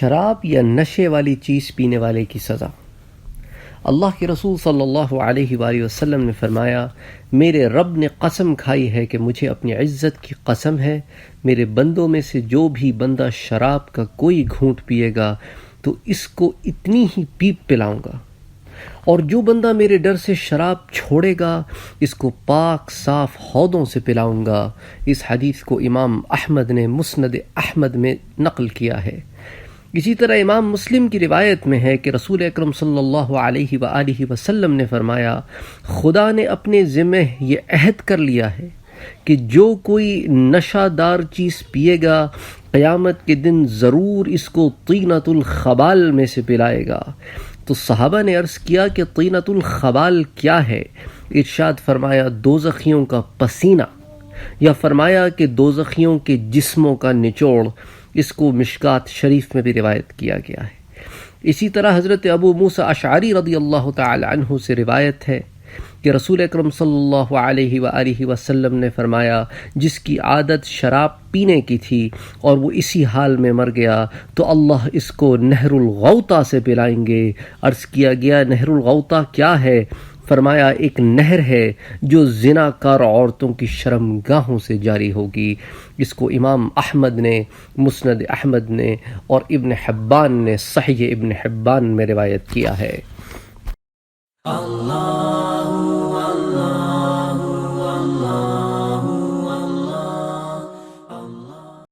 شراب یا نشے والی چیز پینے والے کی سزا۔ اللہ کے رسول صلی اللہ علیہ وآلہ وسلم نے فرمایا، میرے رب نے قسم کھائی ہے کہ مجھے اپنی عزت کی قسم ہے، میرے بندوں میں سے جو بھی بندہ شراب کا کوئی گھونٹ پیے گا تو اس کو اتنی ہی پیپ پلاؤں گا، اور جو بندہ میرے ڈر سے شراب چھوڑے گا اس کو پاک صاف حوضوں سے پلاؤں گا۔ اس حدیث کو امام احمد نے مسند احمد میں نقل کیا ہے۔ اسی طرح امام مسلم کی روایت میں ہے کہ رسول اکرم صلی اللہ علیہ وآلہ وسلم نے فرمایا، خدا نے اپنے ذمہ یہ عہد کر لیا ہے کہ جو کوئی نشہ دار چیز پیے گا قیامت کے دن ضرور اس کو طینۃ الخبال میں سے پلائے گا۔ تو صحابہ نے عرض کیا کہ طینۃ الخبال کیا ہے؟ ارشاد فرمایا، دوزخیوں کا پسینہ، یا فرمایا کہ دوزخیوں کے جسموں کا نچوڑ۔ اس کو مشکات شریف میں بھی روایت کیا گیا ہے۔ اسی طرح حضرت ابو موسیٰ اشعری رضی اللہ تعالی عنہ سے روایت ہے کہ رسول اکرم صلی اللہ علیہ وآلہ وسلم نے فرمایا، جس کی عادت شراب پینے کی تھی اور وہ اسی حال میں مر گیا تو اللہ اس کو نہر الغوطہ سے پلائیں گے۔ عرض کیا گیا نہر الغوطہ کیا ہے؟ فرمایا ایک نہر ہے جو زنا کار عورتوں کی شرمگاہوں سے جاری ہوگی۔ اس کو امام احمد نے مسند احمد نے اور ابن حبان نے صحیح ابن حبان میں روایت کیا ہے۔